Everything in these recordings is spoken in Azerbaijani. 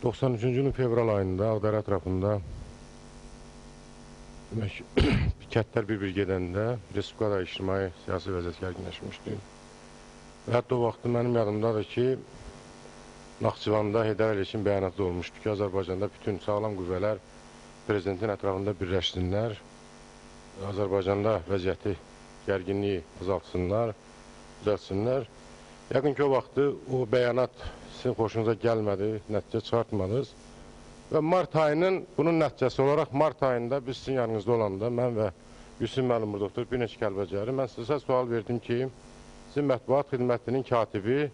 93-cü ilin fevral ayında Ağdərə ətrafında kəndlər bir-bir gedəndə Respublikada ictimai siyasi vəziyyət gərginləşmişdi. Və hətta o vaxtda mənim yadımdadır ki, Naxçıvanda Heydər Əliyevin bəyanatı olmuşdu ki, Azərbaycanda bütün sağlam qüvvələr prezidentin ətrafında birləşsinlər, Azərbaycanda vəziyyəti, gərginliyi azaltsınlar, düzəltsinlər. Yəqin ki, o vaxtı o bəyanat sizin xoşunuza gəlmədi, nəticə çıxartmadınız. Və mart ayının bunun nəticəsi olaraq mart ayında biz sizin yanınızda olanda mən və Yusuf müəllim burada oturub bir neçə Kəlbəcəri mən sizə sual verdim ki, sizin mətbuat xidmətinin katibi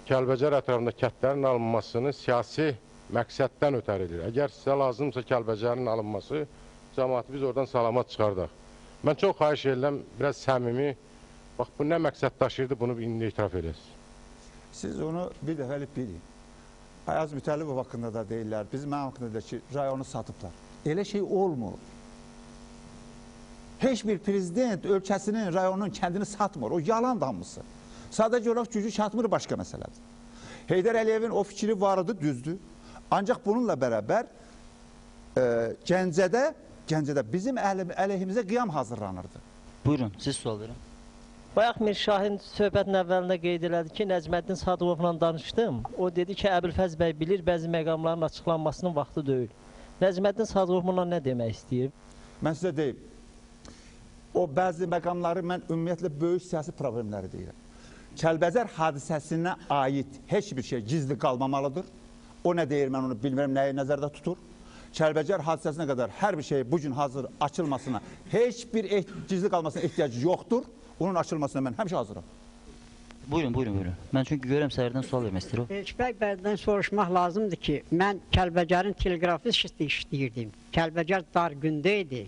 Kəlbəcər ətrafında kəndlərin alınmasını siyasi məqsəddən ötəri edir. Əgər sizə lazımsa Kəlbəcərin alınması, cəmaatı biz oradan salamat çıxardaq. Mən çox xahiş edirəm, biraz səmimi, bax bu nə məqsəd daşıyırdı, bunu indi etiraf edəsiniz. Siz onu bir dəfəlik bilin. Ayaz Mütəllibov haqqında da deyirlər, bizim mənim haqqında da ki, rayonu satıblar. Elə şey olmur. Heç bir prezident ölkəsinin, rayonunun kəndini satmır. O yalan damısı. Sadəcə olaraq gücü çatmır, başqa məsələdir. Heydər Əliyevin o fikri var idi, düzdür. Ancaq bununla bərabər Gəncədə bizim əleyhimizə qiyam hazırlanırdı. Buyurun, siz sual verin. Bayaq Mir Şahin söhbətin əvvəlində qeyd elədi ki, Nəcməddin Sadıqovla danışdım. O dedi ki, Əbülfəz bəy bilir, bəzi məqamların açıqlanmasının vaxtı deyil. Nəcməddin Sadıqov buna nə demək istəyir? Mən sizə deyim, o bəzi məqamları mən ümumiyyətlə böyük siyasi problemləri deyirəm. Kəlbəcər hadisəsinə aid heç bir şey gizli qalmamalıdır. O nə deyir, mən onu bilmirəm, nəyi nəzərdə tutur. Kəlbəcər hadisəsinə qədər hər bir şey bugün hazır açılmasına, heç bir gizli qalmasına ehtiyac yoxdur. Onun açılmasına mən həmişə hazıram. Buyurun, buyurun, buyurun. Mən çünki görürəm səhərdən sual vermək istəyirəm. Elçibək bəydən soruşmaq lazımdır ki, mən Kəlbəcərin teleqrafist işləyirdim. Kəlbəcər dar gündə idi.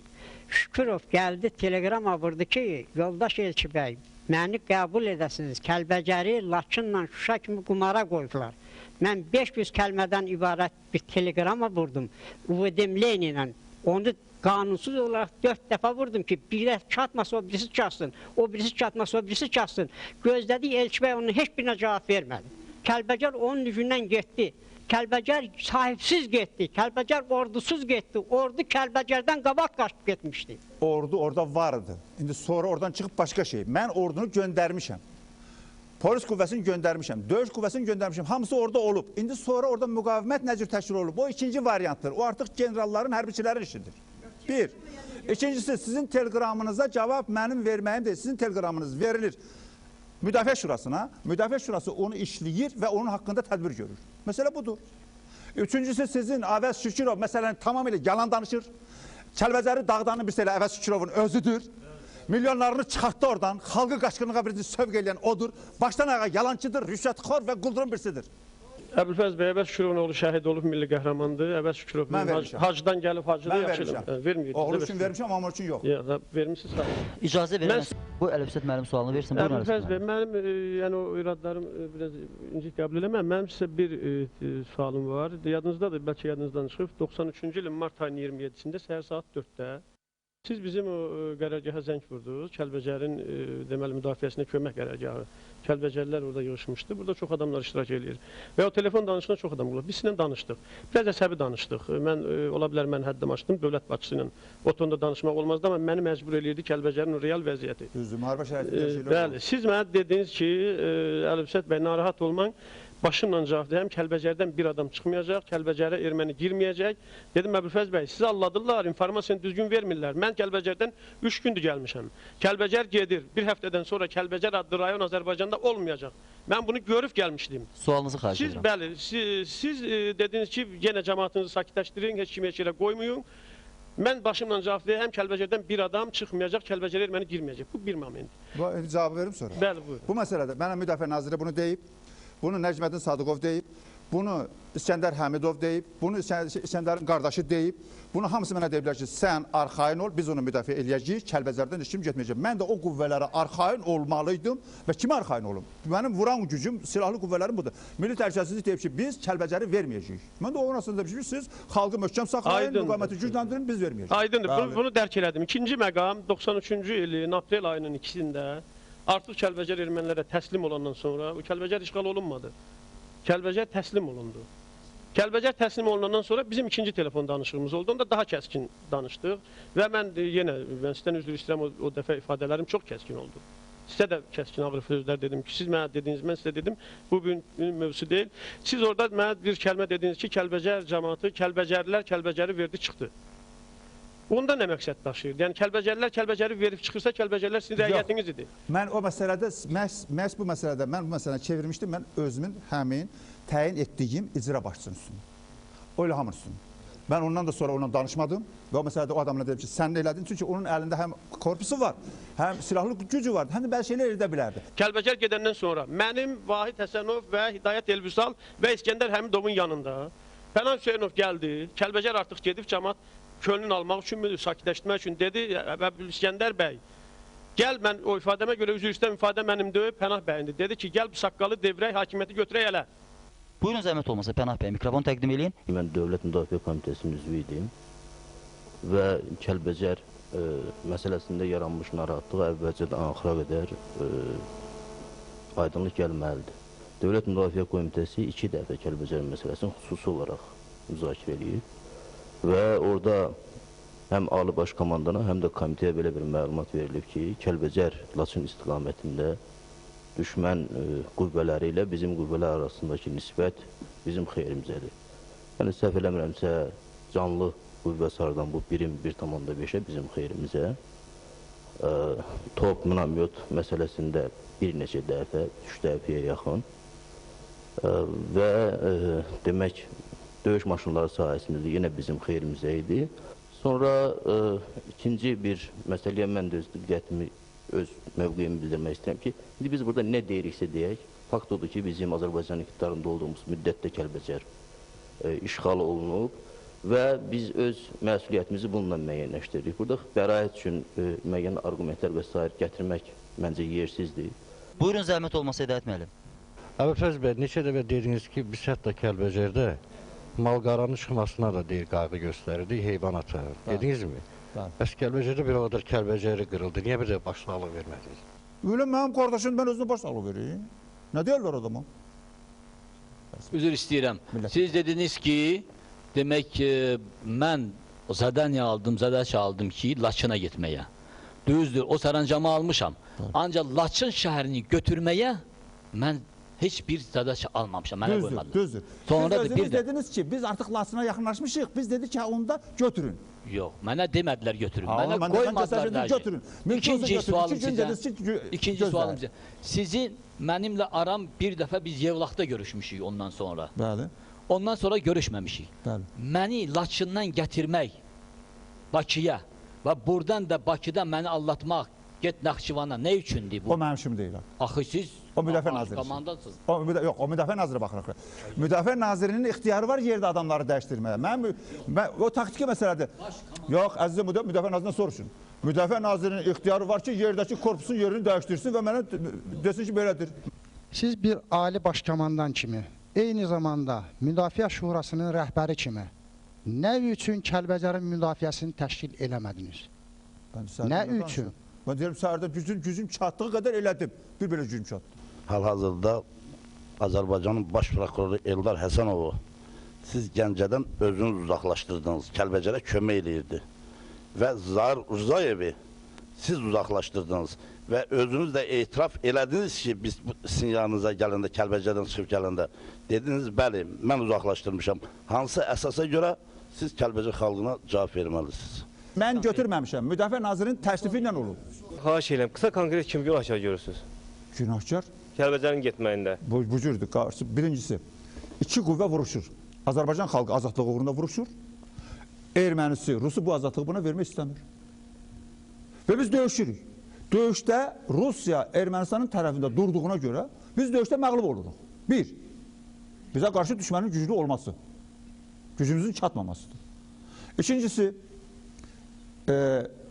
Şükürov gəldi, teleqrama vurdu ki, yoldaş Elçibək, məni qəbul edəsiniz. Kəlbəcəri Laçınla Şuşa kimi qumara qoydular. Mən 500 kəlmədən ibarət bir teleqrama vurdum. Uvedim Leninlə. Onu qanunsuz olaraq 4 dəfə vurdum ki, birə çatmasa o birisi çatsın, o birisi çatmasa o birisi çatsın. Gözlədik, Elçibək onun heç birinə cavab vermədi. Kəlbəcər onun yüzündən getdi. Kəlbəcər sahibsiz getdi, Kəlbəcər ordusuz getdi. Ordu Kəlbəcərdən qabaq qaçıb getmişdi. Ordu orada vardı. İndi sonra oradan çıxıb başqa şey. Mən ordunu göndərmişəm. Polis qüvvəsini göndərmişəm, döyüş qüvvəsini göndərmişəm. Hamısı orada olub. İndi sonra orada müqavimət nə cür təşkil olub? O ikinci variantdır. O artıq generalların, hərbiçilərin işidir. Bir. İkincisi, sizin teleqramınıza cavab mənim verməyim deyil. Sizin teleqramınız verilir Müdafiə Şurasına. Müdafiə Şurası onu işləyir və onun haqqında tədbir görür. Məsələ budur. Üçüncüsü, sizin Əvəz Şükürov məsələni tamamilə yalan danışır. Kəlbəcəri dağdanın birisi elə Əvəz Şükürovun özüdür. Milyonlarını çıxartdı oradan. Xalqı qaçqınlığa birinci sövq eləyən odur. Başdan ayağa yalancıdır, rüşvətxor və quldurun birisidir. Əbülfəz bəy, Əvəz Şükürovun oğlu şəhid olub, milli qəhrəmandır. Əvəz Şükürov hacdan gəlib, hacıda yaxşıdır. Oğlu üçün vermişəm, amma üçün yox. Vermişsiniz, sağ olun. İcazə verin, bu Əlifsət müəllim sualını versin. Əbülfəz bəy, mənim yəni o iradlarım biraz incik qəbul eləməm. Mənim sizə bir sualım var. Yadınızdadır, bəlkə yadınızdan çıxıb. 93-cü ilin mart ayının 27-sində səhər saat 4-də siz bizim o qərargaha zəng vurdunuz. Kəlbəcərin deməli müdafiəsinə kömək qərargahı. Kəlbəcərlər orada yığışmışdı. Burada çox adamlar iştirak edir. Və o telefon danışına çox adam olub. Biz sizinlə danışdıq. Biraz əsəbi danışdıq. Mən ola bilər mən həddimi açdım dövlət başçısı ilə. O tonda danışmaq olmazdı, amma məni məcbur eləyirdi Kəlbəcərin real vəziyyəti. Düzdür, müharibə şəraitində bəli, siz mənə dediniz ki, Əlifsət bəy narahat olmayın. Başımla cavab deyəm, Kəlbəcərdən bir adam çıxmayacaq, Kəlbəcərə erməni girməyəcək. Dedim, Əbülfəz bəy, sizi alladırlar, informasiyanı düzgün vermirlər. Mən Kəlbəcərdən 3 gündür gəlmişəm. Kəlbəcər gedir, bir həftədən sonra Kəlbəcər adlı rayon Azərbaycanda olmayacaq. Mən bunu görüb gəlmişdim. Sualınızı xahiş edirəm. Bəli, siz dediniz ki, yenə cəmaatınızı sakitləşdirin, heç kimi heç yerə qoymayın. Mən başımla cavab deyəm, Kəlbəcərdən bir adam çıxmayacaq, Kəlbəcərə erməni girməyəcək. Bu bir moment. Bu cavabı verim sonra. Bəli, buyurun. Bu məsələdə mənə Müdafiə Naziri bunu deyib. Bunu Nəcməddin Sadıqov deyib, bunu İskəndər Həmidov deyib, bunu İskəndərin qardaşı deyib. Bunu hamısı mənə deyiblər ki, sən arxain ol, biz onu müdafiə eləyəcəyik, Kəlbəcərdən heç kim getməyəcək. Mən də o qüvvələrə arxain olmalıydım və kimə arxain olum? Mənim vuran gücüm, silahlı qüvvələrim budur. Milli Təhlükəsizlik deyib ki, biz Kəlbəcəri verməyəcəyik. Mən də onun aslında demişim ki, siz xalqı möhkəm saxlayın, müqaməti gücləndirin, biz verməyəcəyik. Aydındır, bunu dərk elədim. İkinci məqam 93-cü ilin aprel ayının 2-sində artıq Kəlbəcər ermənilərə təslim olandan sonra o Kəlbəcər işğal olunmadı. Kəlbəcər təslim olundu. Kəlbəcər təslim olunandan sonra bizim ikinci telefon danışığımız oldu. Onda daha kəskin danışdıq və mən yenə sizdən üzr istəyirəm, o dəfə ifadələrim çox kəskin oldu. Sizə də kəskin ağır sözlər dedim ki, siz mənə dediniz, mən sizə dedim, bu gün mövzusu deyil. Siz orada mənə bir kəlmə dediniz ki, Kəlbəcər cəmaatı, Kəlbəcərlilər Kəlbəcəri verdi, çıxdı. Onda nə məqsəd daşıyır? Yəni Kəlbəcərlilər Kəlbəcəri verib çıxırsa, Kəlbəcərlər sizin rəiyyətiniz idi. Mən o məsələdə, məhz bu məsələdə, mən bu məsələni çevirmişdim, mən özümün həmin təyin etdiyim icra başçısının üstünü. O İlhamın üstünü. Mən ondan da sonra onunla danışmadım və o məsələdə o adamla dedim ki, sən nə elədin? Çünki onun əlində həm korpusu var, həm silahlı gücü var, həm də bəzi şeylər edə bilərdi. Kəlbəcər gedəndən sonra mənim Vahid Həsənov və Hidayət Elvüsal və İskəndər Həmidovun yanında Pənah Hüseynov gəldi. Kəlbəcər artıq gedib cəmaat könlünü almaq üçün, sakitləşdirmək üçün dedi və İskəndər bəy, gəl mən o ifadəmə görə üzr istəyirəm, ifadə mənimdir, Pənah bəyindir. Dedi ki, gəl bu saqqalı devrək, hakimiyyəti götürək elə. Buyurun zəhmət olmasa Pənah bəy, mikrofonu təqdim eləyin. Mən Dövlət Müdafiə Komitəsinin üzvü idim və Kəlbəcər məsələsində yaranmış narahatlıq əvvəlcədən axıra qədər aydınlıq gəlməlidir. Dövlət Müdafiə Komitəsi 2 dəfə Kəlbəcər məsələsini xüsusi olaraq müzakirə edib və orada həm Ali Baş Komandana, həm də komitəyə belə bir məlumat verilib ki, Kəlbəcər Laçın istiqamətində düşmən qüvvələri ilə bizim qüvvələr arasındakı nisbət bizim xeyrimizədir. Yəni, səhv eləmirəmsə, canlı qüvvə sarıdan bu birim 1,5-ə bizim xeyrimizə. Top, minamyot məsələsində bir neçə dəfə, 3 dəfəyə yaxın və demək, döyüş maşınları sahəsində yenə bizim xeyrimizə idi. Sonra ikinci bir məsələyə mən də öz diqqətimi, öz mövqeyimi bildirmək istəyirəm ki, indi biz burada nə deyiriksə deyək, fakt odur ki, bizim Azərbaycan iqtidarında olduğumuz müddətdə Kəlbəcər işğal olunub və biz öz məsuliyyətimizi bununla müəyyənləşdiririk. Burada bəraət üçün müəyyən arqumentlər və s. gətirmək məncə yersizdir. Buyurun zəhmət olmasa Hidayət müəllim. Əbülfəz bəy, neçə dəfə dediniz ki, biz hətta Kəlbəcərdə malqaranın çıxmasına da deyir, qayğı göstərirdik, heyvanata. Dedinizmi? Bəs Kəlbəcərdə bir o qədər Kəlbəcəri qırıldı. Niyə bir də başsağlığı vermədiniz? Öyle mənim qardaşım, mən özünə başsağlığı vereyim. Nə deyirlər adama? Üzr istəyirəm. Siz dediniz ki, demək ki, mən zadaniya aldım, zadaç aldım ki, Laçına getməyə. Düzdür, o sərəncamı almışam. Ancaq Laçın şəhərini götürməyə mən heç bir zadaç almamışam, mənə qoymadılar. Düzdür. Sonra siz özünüz dediniz ki, biz artıq Laçına yaxınlaşmışıq, biz dedik ki, onda götürün. Yox, mənə demədilər götürün, mənə mən qoymadılar da götürün. İkinci sualım sizə, İkinci sualım sizə. Sizin mənimlə aram bir dəfə biz Yevlaxda görüşmüşük ondan sonra. Bəli. Ondan sonra görüşməmişik. Bəli. Məni Laçından gətirmək Bakıya və buradan da Bakıda məni allatmaq, get Naxçıvana, nə üçündür bu? O mənim işim deyil. Axı siz o müdafiə naziri. Komandasınız. Yox, o müdafiə naziri baxırıq. Müdafiə nazirinin ixtiyarı var yerdə adamları dəyişdirməyə. O taktiki məsələdir. Yox, əzizim, müdafiə nazirindən soruşun. Müdafiə nazirinin ixtiyarı var ki, yerdəki korpusun yerini dəyişdirsin və mənə desin ki, belədir. Siz bir ali başkomandan kimi, eyni zamanda Müdafiə Şurasının rəhbəri kimi nə üçün Kəlbəcərin müdafiəsini təşkil eləmədiniz? Nə üçün? Mən deyirəm, səhərdə gücüm çatdığı qədər elədim. Bir belə gücüm çatdı. Hal-hazırda Azərbaycanın baş prokuroru Eldar Həsənovu siz Gəncədən özünüz uzaqlaşdırdınız, Kəlbəcərə kömək eləyirdi. Və Zahir Rzayevi siz uzaqlaşdırdınız və özünüz də etiraf elədiniz ki, biz sizin yanınıza gələndə, Kəlbəcərdən çıxıb gələndə dediniz, bəli, mən uzaqlaşdırmışam. Hansı əsasa görə siz Kəlbəcər xalqına cavab verməlisiniz? Mən götürməmişəm. Müdafiə nazirinin təşrifi ilə olub. Xahiş edirəm, qısa konkret kimi günahkar görürsünüz? Günahkar? Kəlbəcərin getməyində. Bu cürdür. Birincisi, iki qüvvə vuruşur. Azərbaycan xalqı azadlığı uğrunda vuruşur. Ermənisi, Rusu bu azadlığı buna vermək istəmir. Və biz döyüşürük. Döyüşdə Rusiya Ermənistanın tərəfində durduğuna görə biz döyüşdə məğlub oluruq. Bir, bizə qarşı düşmənin güclü olması. Gücümüzün çatmamasıdır. İkincisi,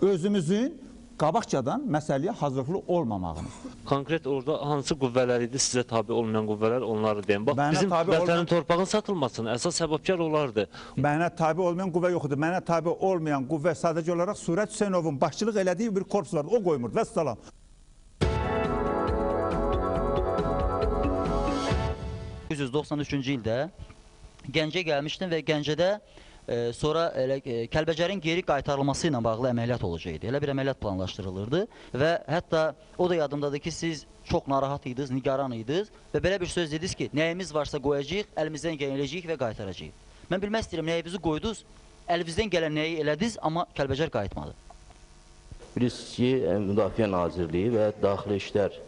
özümüzün qabaqcadan məsələyə hazırlıqlı olmamağımız. Konkret orada hansı qüvvələr idi, sizə tabi olmayan qüvvələr, onları deyim. Bax, bizim vətənin torpağın satılmasına əsas səbəbkar olardı. Mənə tabi olmayan qüvvə yoxdur. Mənə tabi olmayan qüvvə sadəcə olaraq Surət Hüseynovun başçılıq elədiyi bir korpus vardı. O qoymurdu. Vəssalam. %1993-cü ildə Gəncə gəlmişdim və Gəncədə sonra Kəlbəcərin geri qaytarılması ilə bağlı əməliyyat olacaqdı. Elə bir əməliyyat planlaşdırılırdı və hətta o da yadımdadır ki, siz çox narahat idiniz, nigaran idiniz və belə bir söz dediniz ki, nəyimiz varsa qoyacağıq, əlimizdən gələcəyik və qaytaracağıq. Mən bilmək istəyirəm, nəyimizi qoydunuz, əlinizdən gələn nəyi elədiniz, amma Kəlbəcər qayıtmadı. Bilirsiniz ki, Müdafiə Nazirliyi və Daxili İşlər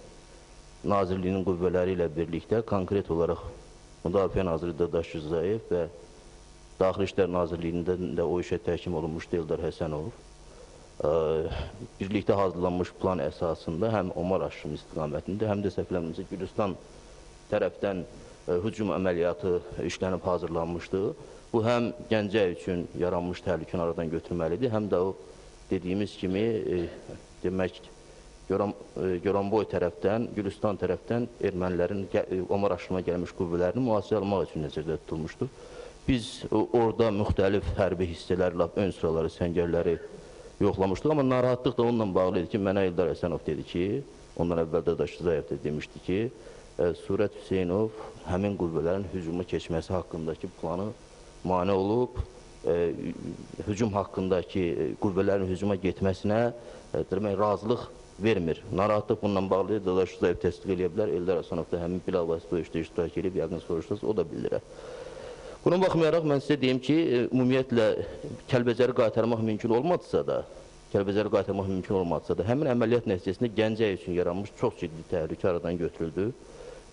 Nazirliyinin qüvvələri ilə birlikdə konkret olaraq Müdafiə Naziri Dadaş Rzayev və Daxili İşlər Nazirliyindən də o işə təhkim olunmuşdu Eldar Həsənov. Birlikdə hazırlanmış plan əsasında həm Omar aşımı istiqamətində, həm də səhvlərimizə Gülüstan tərəfdən hücum əməliyyatı işlənib hazırlanmışdı. Bu həm Gəncə üçün yaranmış təhlükəni aradan götürməlidir, həm də o dediyimiz kimi demək Goranboy tərəfdən, Gülüstan tərəfdən ermənilərin Omar aşımına gəlmiş qüvvələrini mühasirə almaq üçün nəzərdə tutulmuşdur. Biz orada müxtəlif hərbi hissələri, ön sıraları, səngərləri yoxlamışdıq, amma narahatlıq da onunla bağlı idi ki, mənə Eldar Həsənov dedi ki, ondan əvvəl Dadaş Rzayev də demişdi ki, Surət Hüseynov həmin qüvvələrin hücuma keçməsi haqqındakı planı mane olub, hücum haqqındakı qüvvələrin hücuma getməsinə razılıq vermir. Narahatlıq bununla bağlı Dadaş Rzayev təsdiq edə bilər, Eldar Həsənov da həmin bilavasitə döyüşdə iştirak edib, yəqin soruşdunuz, o da bildirər. Buna baxmayaraq, mən sizə deyim ki, ümumiyyətlə Kəlbəcəri qaytarmaq mümkün olmadısa da, həmin əməliyyat nəticəsində Gəncə üçün yaranmış çox ciddi təhlükə aradan götürüldü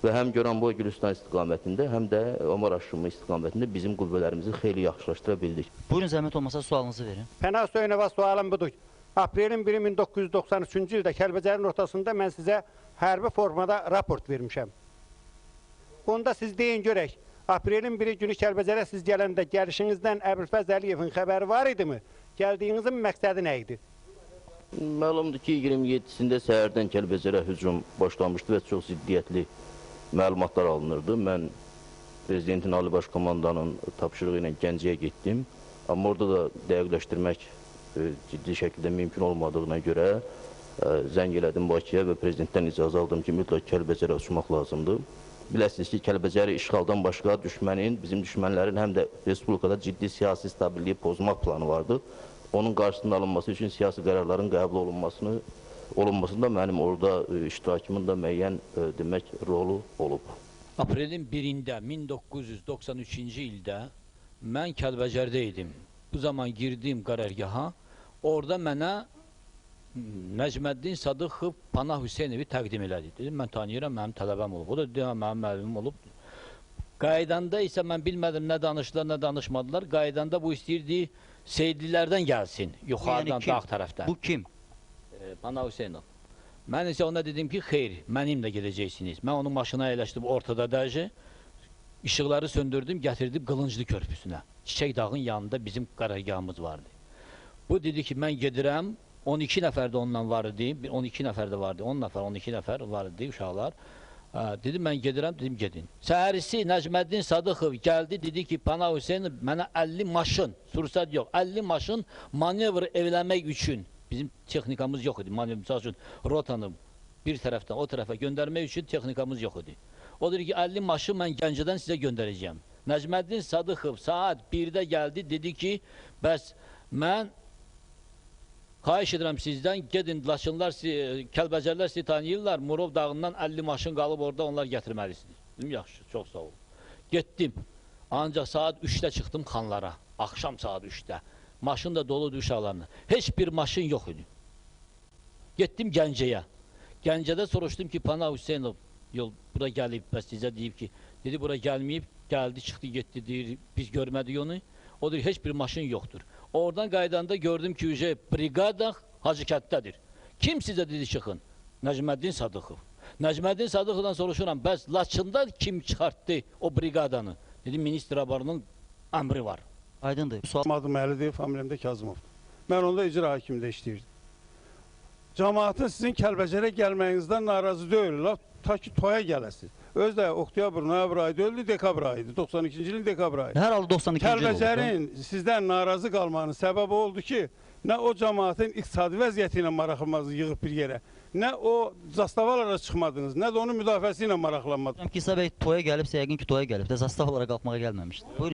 və həm Goranboy Gülüstan istiqamətində, həm də Omar aşımı istiqamətində bizim qüvvələrimizi xeyli yaxşılaşdıra bildik. Buyurun, zəhmət olmasa sualınızı verin. Pənah Hüseynova sualım budur. Aprelin 1-i 1993-cü ildə Kəlbəcərin ortasında mən sizə hərbi formada raport vermişəm. Onda siz deyin görək, Aprelin 1-i günü Kəlbəcərə siz gələndə gəlişinizdən Əbülfəz Əliyevin xəbəri var idimi? Gəldiyinizin məqsədi nə idi? Məlumdur ki, 27-sində səhərdən Kəlbəcərə hücum başlamışdı və çox ziddiyyətli məlumatlar alınırdı. Mən Prezidentin Ali Baş Komandanın tapşırığı ilə Gəncəyə getdim. Amma orada da dəqiqləşdirmək ciddi şəkildə mümkün olmadığına görə zəng elədim Bakıya və Prezidentdən icazə aldım ki, mütləq Kəlbəcərə uçmaq lazımdır. Biləsiniz ki, Kəlbəcəri işğaldan başqa bizim düşmənlərin həm də Respublikada ciddi siyasi stabilliyi pozmaq planı vardı. Onun qarşısının alınması üçün siyasi qərarların qəbul olunmasında mənim orada iştirakımın da müəyyən demək rolu olub. Aprelin 1-də 1993-cü ildə mən Kəlbəcərdə idim. Bu zaman girdim qərargaha, orada mənə Nəcməddin Sadıxov Pənah Hüseynovi təqdim elədi. Dedim, mən tanıyıram, mənim tələbəm olub. O da deyəm, mənim müəllimim olub. Qaydanda isə mən bilmədim, nə danışdılar, nə danışmadılar. Qaydanda bu istəyirdi, Seydlilərdən gəlsin, yuxarıdan, dağ tərəfdən. Bu kim? Pənah Hüseynov. Mən isə ona dedim ki, xeyr, mənimlə gedəcəksiniz. Mən onun maşına əyləşdim ortada dərəcə, işıqları söndürdüm, gətirdim Qılınclı körpüsünə. Çiçək dağın yanında bizim qərargahımız vardı. Bu dedi ki, mən gedirəm, 12 nəfər də ondan var idi, 12 nəfər də vardı, 10 nəfər, 12 nəfər var idi uşaqlar. Dedim, mən gedirəm, dedim, gedin. Səhərisi Nəcməddin Sadıxov gəldi, dedi ki, Pənah Hüseynov mənə 50 maşın, sursat yox, 50 maşın manevr evləmək üçün, bizim texnikamız yox idi, manevr üçün, rotanı bir tərəfdən o tərəfə göndərmək üçün texnikamız yox idi. O dedi ki, 50 maşın mən Gəncədən sizə göndərəcəyəm. Nəcməddin Sadıxov saat 1-də gəldi, dedi ki, bəs mən xahiş edirəm sizdən, gedin Laçınlar, Kəlbəcərlər sizi tanıyırlar, Murov dağından 50 maşın qalıb orada, onlar gətirməlisiniz. Dedim, yaxşı, çox sağ olun. Getdim, ancaq saat 3-də çıxdım Xanlara, axşam saat 3-də. Maşın da doludur uşaqlarına. Heç bir maşın yox idi. Getdim Gəncəyə. Gəncədə soruşdum ki, Pənah Hüseynov bura gəlib, bəs sizə deyib ki, dedi, bura gəlməyib, gəldi, çıxdı, getdi, deyir, biz görmədik onu. O deyir, heç bir maşın yoxdur. Oradan qaydanda gördüm ki, briqada Hacıkətdədir. Kim sizə dedi çıxın? Nəcməddin Sadıxov. Nəcməddin Sadıxovdan soruşuram, bəs Laçında kim çıxartdı o briqadanı? Dedim, Ministr Abarının əmri var. Aydındır. Adım Əlidir, familiyam da Kazımov. Mən onda icra hakimdə işləyirdim. Cəmaatın sizin Kəlbəcərə gəlməyinizdən narazı deyirlər, ta ki toya gələsiniz. Özü də oktyabr, noyabr ayı deyildi, dekabr ayıydı, 92-ci ilin dekabr ayı. Hər halda 92-ci il oldu. Kəlbəcərin sizdən narazı qalmanın səbəbi oldu ki, nə o cəmaatın iqtisadi vəziyyəti ilə maraqlanmanızı yığıb bir yerə, nə o zastavalara çıxmadınız, nə də onun müdafiəsi ilə maraqlanmadınız. Ki, İsa bəy toya gəlibsə, yəqin ki, toya gəlib də zastavalara qalxmağa gəlməmişdir.